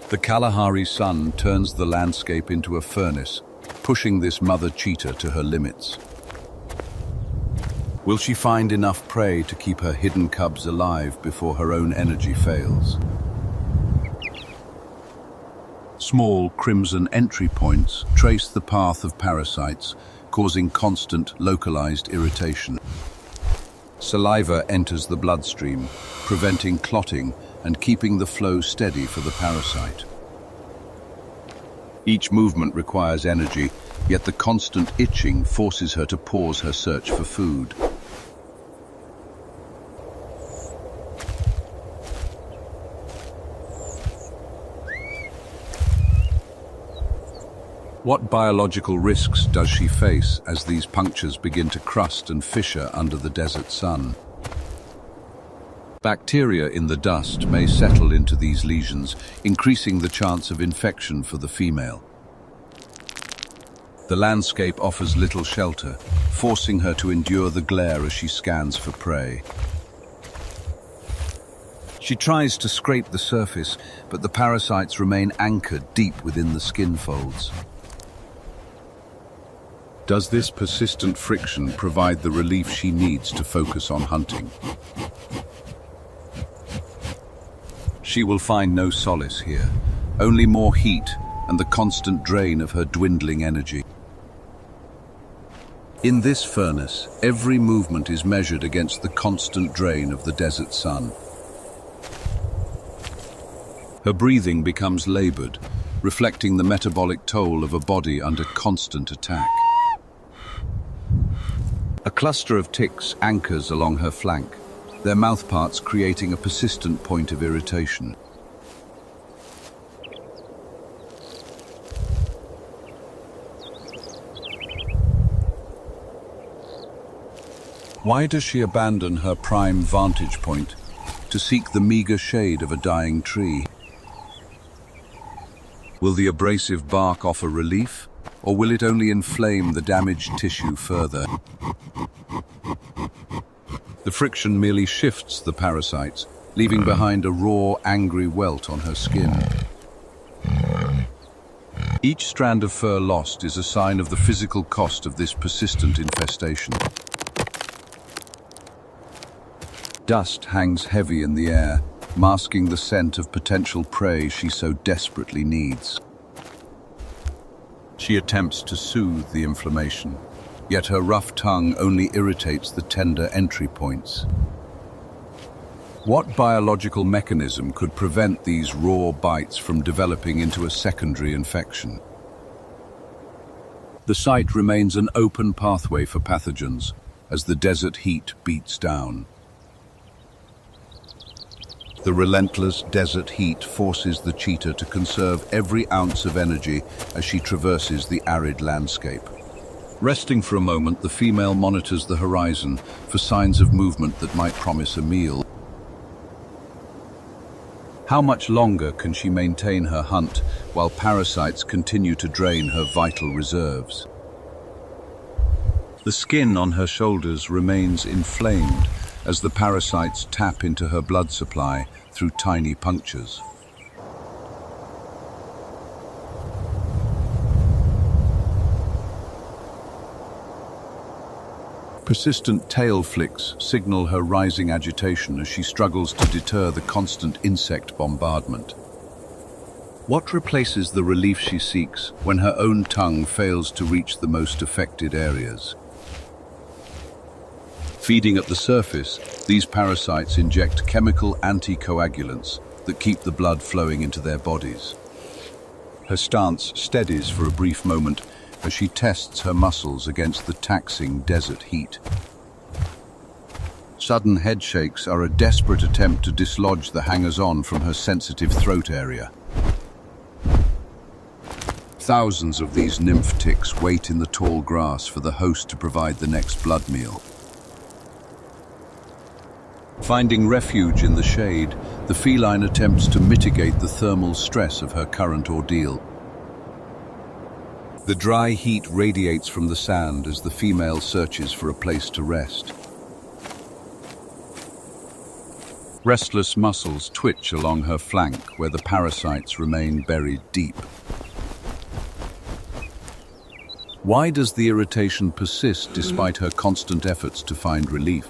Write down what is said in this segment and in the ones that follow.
The Kalahari sun turns the landscape into a furnace, pushing this mother cheetah to her limits. Will she find enough prey to keep her hidden cubs alive before her own energy fails? Small crimson entry points trace the path of parasites, causing constant localized irritation. Saliva enters the bloodstream, preventing clotting and keeping the flow steady for the parasite. Each movement requires energy, yet the constant itching forces her to pause her search for food. What biological risks does she face as these punctures begin to crust and fissure under the desert sun? Bacteria in the dust may settle into these lesions, increasing the chance of infection for the female. The landscape offers little shelter, forcing her to endure the glare as she scans for prey. She tries to scrape the surface, but the parasites remain anchored deep within the skin folds. Does this persistent friction provide the relief she needs to focus on hunting? She will find no solace here, only more heat and the constant drain of her dwindling energy. In this furnace, every movement is measured against the constant drain of the desert sun. Her breathing becomes labored, reflecting the metabolic toll of a body under constant attack. A cluster of ticks anchors along her flank, their mouthparts creating a persistent point of irritation. Why does she abandon her prime vantage point to seek the meager shade of a dying tree? Will the abrasive bark offer relief, or will it only inflame the damaged tissue further? The friction merely shifts the parasites, leaving behind a raw, angry welt on her skin. Each strand of fur lost is a sign of the physical cost of this persistent infestation. Dust hangs heavy in the air, masking the scent of potential prey she so desperately needs. She attempts to soothe the inflammation, yet her rough tongue only irritates the tender entry points. What biological mechanism could prevent these raw bites from developing into a secondary infection? The site remains an open pathway for pathogens as the desert heat beats down. The relentless desert heat forces the cheetah to conserve every ounce of energy as she traverses the arid landscape. Resting for a moment, the female monitors the horizon for signs of movement that might promise a meal. How much longer can she maintain her hunt while parasites continue to drain her vital reserves? The skin on her shoulders remains inflamed as the parasites tap into her blood supply through tiny punctures. Persistent tail flicks signal her rising agitation as she struggles to deter the constant insect bombardment. What replaces the relief she seeks when her own tongue fails to reach the most affected areas? Feeding at the surface, these parasites inject chemical anticoagulants that keep the blood flowing into their bodies. Her stance steadies for a brief moment as she tests her muscles against the taxing desert heat. Sudden head shakes are a desperate attempt to dislodge the hangers-on from her sensitive throat area. Thousands of these nymph ticks wait in the tall grass for the host to provide the next blood meal. Finding refuge in the shade, the feline attempts to mitigate the thermal stress of her current ordeal. The dry heat radiates from the sand as the female searches for a place to rest. Restless muscles twitch along her flank where the parasites remain buried deep. Why does the irritation persist despite her constant efforts to find relief?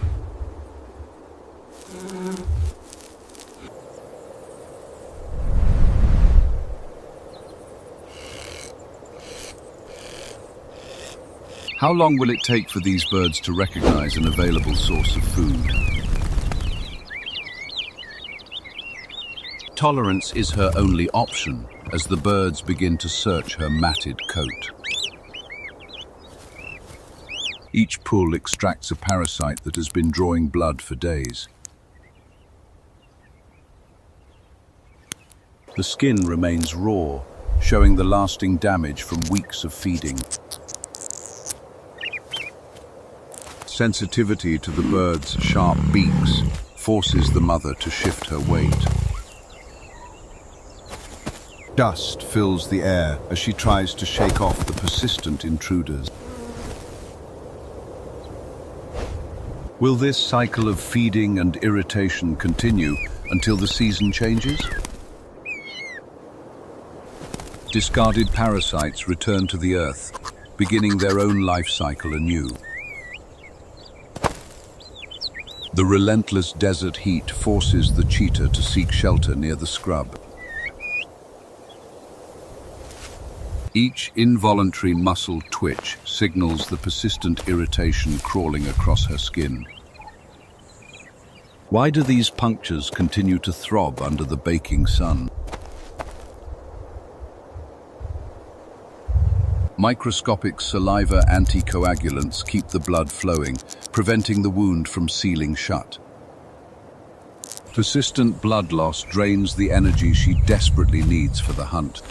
How long will it take for these birds to recognize an available source of food? Tolerance is her only option as the birds begin to search her matted coat. Each pull extracts a parasite that has been drawing blood for days. The skin remains raw, showing the lasting damage from weeks of feeding. Sensitivity to the bird's sharp beaks forces the mother to shift her weight. Dust fills the air as she tries to shake off the persistent intruders. Will this cycle of feeding and irritation continue until the season changes? Discarded parasites return to the earth, beginning their own life cycle anew. The relentless desert heat forces the cheetah to seek shelter near the scrub. Each involuntary muscle twitch signals the persistent irritation crawling across her skin. Why do these punctures continue to throb under the baking sun? Microscopic saliva anticoagulants keep the blood flowing, preventing the wound from sealing shut. Persistent blood loss drains the energy she desperately needs for the hunt.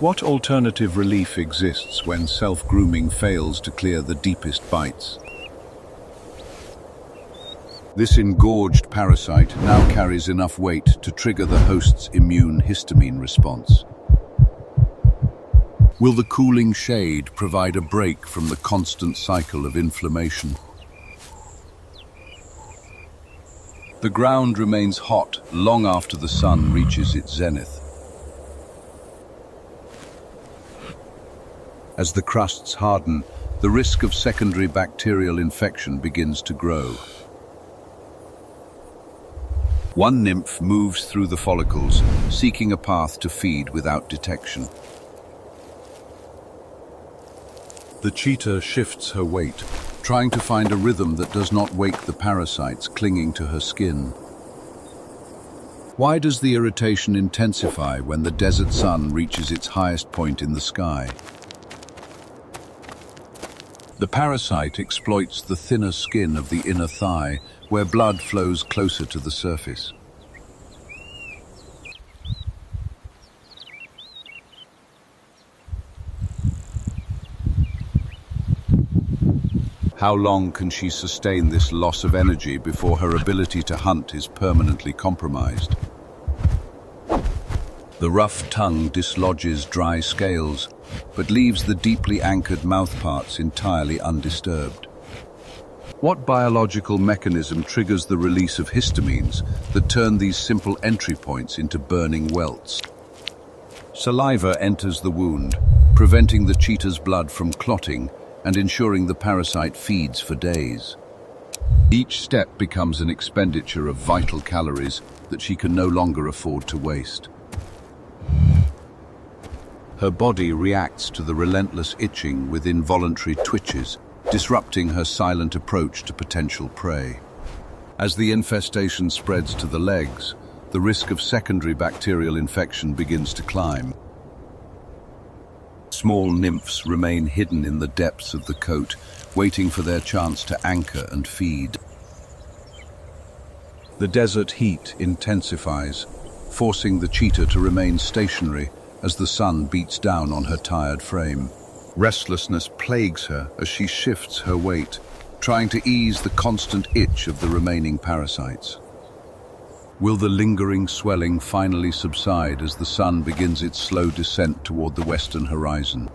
What alternative relief exists when self-grooming fails to clear the deepest bites? This engorged parasite now carries enough weight to trigger the host's immune histamine response. Will the cooling shade provide a break from the constant cycle of inflammation? The ground remains hot long after the sun reaches its zenith. As the crusts harden, the risk of secondary bacterial infection begins to grow. One nymph moves through the follicles, seeking a path to feed without detection. The cheetah shifts her weight, trying to find a rhythm that does not wake the parasites clinging to her skin. Why does the irritation intensify when the desert sun reaches its highest point in the sky? The parasite exploits the thinner skin of the inner thigh, where blood flows closer to the surface. How long can she sustain this loss of energy before her ability to hunt is permanently compromised? The rough tongue dislodges dry scales, but leaves the deeply anchored mouthparts entirely undisturbed. What biological mechanism triggers the release of histamines that turn these simple entry points into burning welts? Saliva enters the wound, preventing the cheetah's blood from clotting and ensuring the parasite feeds for days. Each step becomes an expenditure of vital calories that she can no longer afford to waste. Her body reacts to the relentless itching with involuntary twitches, disrupting her silent approach to potential prey. As the infestation spreads to the legs, the risk of secondary bacterial infection begins to climb. Small nymphs remain hidden in the depths of the coat, waiting for their chance to anchor and feed. The desert heat intensifies, forcing the cheetah to remain stationary as the sun beats down on her tired frame. Restlessness plagues her as she shifts her weight, trying to ease the constant itch of the remaining parasites. Will the lingering swelling finally subside as the sun begins its slow descent toward the western horizon?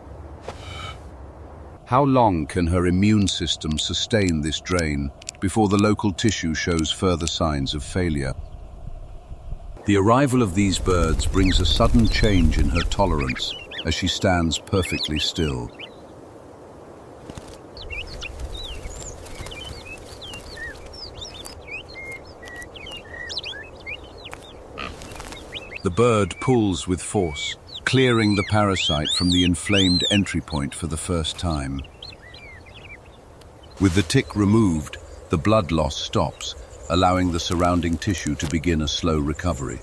How long can her immune system sustain this drain before the local tissue shows further signs of failure? The arrival of these birds brings a sudden change in her tolerance as she stands perfectly still. The bird pulls with force, clearing the parasite from the inflamed entry point for the first time. With the tick removed, the blood loss stops, allowing the surrounding tissue to begin a slow recovery.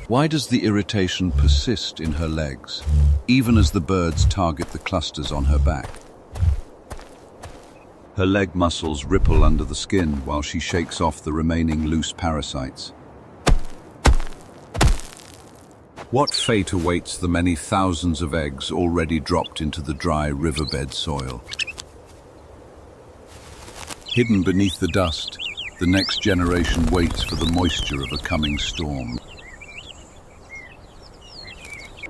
Why does the irritation persist in her legs, even as the birds target the clusters on her back? Her leg muscles ripple under the skin while she shakes off the remaining loose parasites. What fate awaits the many thousands of eggs already dropped into the dry riverbed soil? Hidden beneath the dust, the next generation waits for the moisture of a coming storm.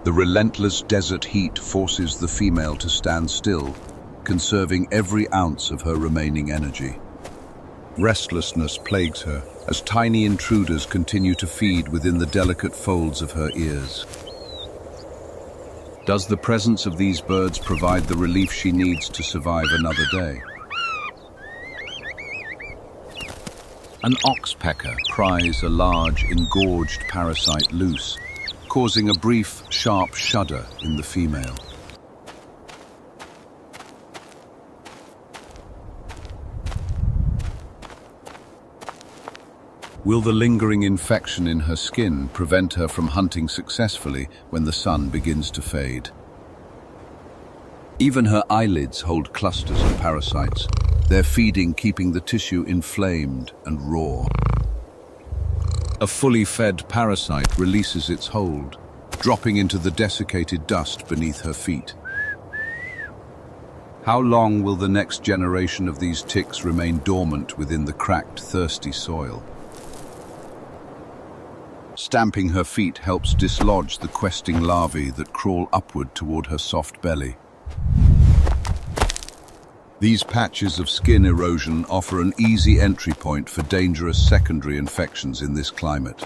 The relentless desert heat forces the female to stand still, conserving every ounce of her remaining energy. Restlessness plagues her as tiny intruders continue to feed within the delicate folds of her ears. Does the presence of these birds provide the relief she needs to survive another day? An oxpecker pries a large, engorged parasite loose, causing a brief, sharp shudder in the female. Will the lingering infection in her skin prevent her from hunting successfully when the sun begins to fade? Even her eyelids hold clusters of parasites, their feeding keeping the tissue inflamed and raw. A fully fed parasite releases its hold, dropping into the desiccated dust beneath her feet. How long will the next generation of these ticks remain dormant within the cracked, thirsty soil? Stamping her feet helps dislodge the questing larvae that crawl upward toward her soft belly. These patches of skin erosion offer an easy entry point for dangerous secondary infections in this climate.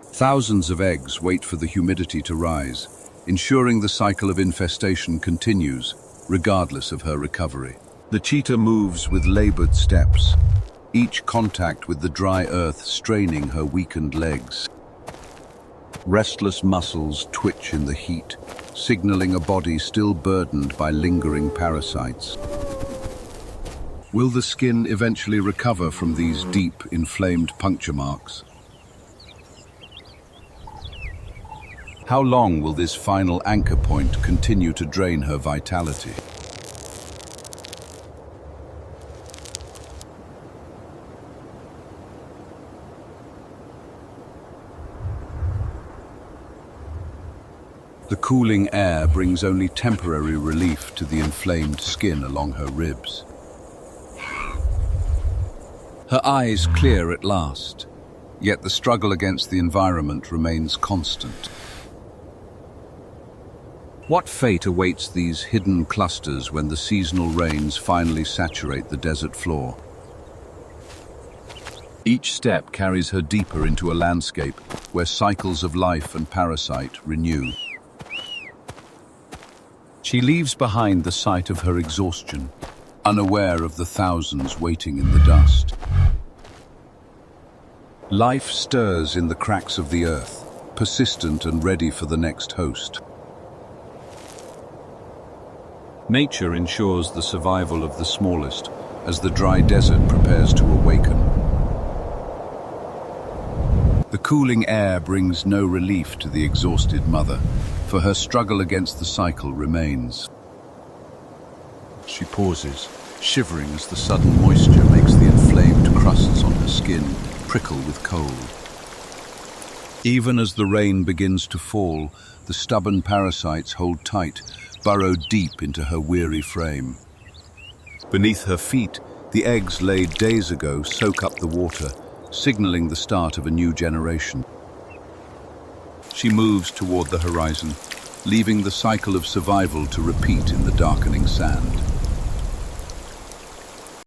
Thousands of eggs wait for the humidity to rise, ensuring the cycle of infestation continues, regardless of her recovery. The cheetah moves with labored steps, each contact with the dry earth straining her weakened legs. Restless muscles twitch in the heat, signaling a body still burdened by lingering parasites. Will the skin eventually recover from these deep, inflamed puncture marks? How long will this final anchor point continue to drain her vitality? The cooling air brings only temporary relief to the inflamed skin along her ribs. Her eyes clear at last, yet the struggle against the environment remains constant. What fate awaits these hidden clusters when the seasonal rains finally saturate the desert floor? Each step carries her deeper into a landscape where cycles of life and parasite renew. She leaves behind the site of her exhaustion, unaware of the thousands waiting in the dust. Life stirs in the cracks of the earth, persistent and ready for the next host. Nature ensures the survival of the smallest as the dry desert prepares to awaken. The cooling air brings no relief to the exhausted mother, for her struggle against the cycle remains. She pauses, shivering as the sudden moisture makes the inflamed crusts on her skin prickle with cold. Even as the rain begins to fall, the stubborn parasites hold tight, burrow deep into her weary frame. Beneath her feet, the eggs laid days ago soak up the water, signaling the start of a new generation. She moves toward the horizon, leaving the cycle of survival to repeat in the darkening sand.